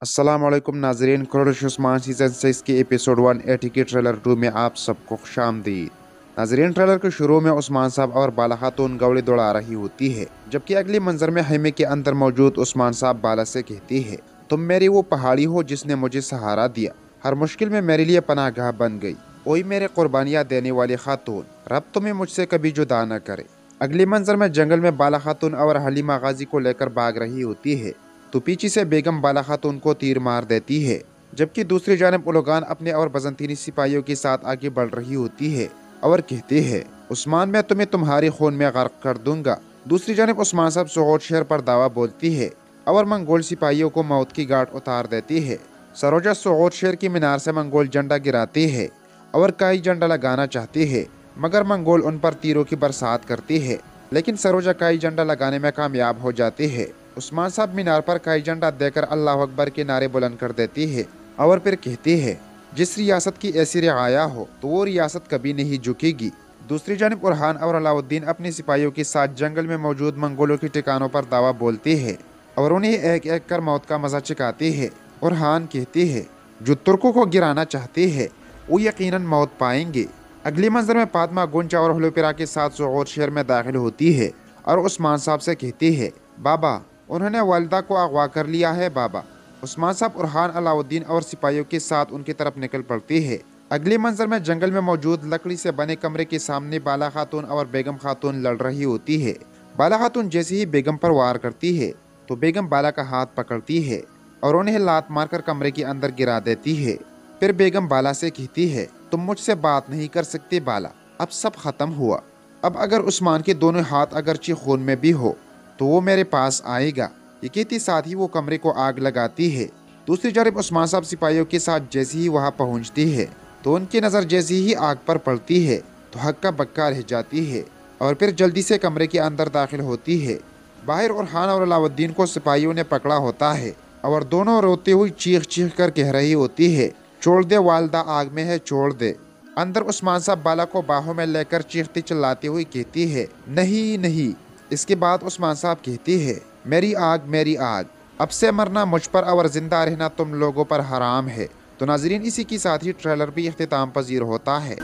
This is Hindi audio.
अस्सलामुअलैकुम नाजरीन, क्रश उस्मान सीजन 6 के एपिसोड 180 के ट्रेलर 2 में आप सबको खुशामदीद। नाजरीन, ट्रेलर के शुरू में उस्मान साहब और बाला खातून गवड़े दौड़ा रही होती है, जबकि अगली मंजर में खेमे के अंदर मौजूद उस्मान साहब बाला से कहती है, तुम मेरी वो पहाड़ी हो जिसने मुझे सहारा दिया, हर मुश्किल में मेरे लिए पनाहगाह बन गई। ओई मेरे कुर्बानियाँ देने वाली खातून, रब तुम्हें मुझसे कभी जुदा न करे। अगली मंजर में जंगल में बाला खातून और हलीमा गाजी को लेकर भाग रही होती है, तो पीछे से बेगम बाला खातून को तीर मार देती है, जबकि दूसरी जानब उलगान अपने और बजंतीनी सिपाहियों के साथ आगे बढ़ रही होती है और कहती है, उस्मान मैं तुम्हें तुम्हारे खून में गर्क कर दूंगा। दूसरी जानब उस्मान साहब सोगोट शहर पर दावा बोलती है और मंगोल सिपाहियों को मौत की गांठ उतार देती है। सरोजा सोगोट शहर की मीनार से मंगोल झंडा गिराती है और कई झंडा लगाना चाहती है, मगर मंगोल उन पर तीरों की बरसात करती है, लेकिन सरोजा कई झंडा लगाने में कामयाब हो जाती है। उस्मान साहब मीनार पर कई झंडा देकर अल्लाह अकबर के नारे बुलंद कर देती है और फिर कहती है, जिस रियासत की ऐसी रियाया हो तो वो रियासत कभी नहीं झुकेगी। दूसरी जानब उरहान और अलाउद्दीन अपने सिपाहियों के साथ जंगल में मौजूद मंगोलों के ठिकानों पर दावा बोलती है और उन्हें एक एक कर मौत का मजा चखाती है। उरहान कहती है, जो तुर्कों को गिराना चाहते हैं वो यकीनन मौत पाएंगे। अगली मंजर में फातिमा गुंचा और हलोपिरा के साथ सोगोट शहर में दाखिल होती है और उस्मान साहब से कहती है, बाबा उन्होंने वालिदा को अगवा कर लिया है बाबा। उस्मान साहब उरहान अलाउद्दीन और सिपाहियों के साथ उनकी तरफ निकल पड़ती है। अगली मंजर में जंगल में मौजूद लकड़ी से बने कमरे के सामने बाला खातून और बेगम खातून लड़ रही होती है। बाला खातून जैसे ही बेगम पर वार करती है तो बेगम बाला का हाथ पकड़ती है और उन्हें लात मारकर कमरे के अंदर गिरा देती है। फिर बेगम बाला से कहती है, तुम मुझसे बात नहीं कर सकते बाला, अब सब खत्म हुआ। अब अगर उस्मान के दोनों हाथ अगरचे खून में भी हो तो वो मेरे पास आएगा। ये कहती साथ ही वो कमरे को आग लगाती है। दूसरी जानब उस्मान साहब सिपाहियों के साथ जैसे ही वहाँ पहुँचती है तो उनकी नज़र जैसे ही आग पर पड़ती है तो हक्का बक्का रह जाती है और फिर जल्दी से कमरे के अंदर दाखिल होती है। बाहर उरहान और अलाउद्दीन को सिपाहियों ने पकड़ा होता है और दोनों रोते हुए चीख चीख कर कह रही होती है, छोड़ दे वालदा, आग में है, छोड़ दे। अंदर उस्मान साहब बाला को बाहों में लेकर चीखती चिल्लाती हुई कहती है, नहीं नहीं। इसके बाद उस्मान साहब कहती है, मेरी आग, अब से मरना मुझ पर और जिंदा रहना तुम लोगों पर हराम है। तो नाजरीन, इसी के साथ ही ट्रेलर भी इख्तिताम पजीर होता है।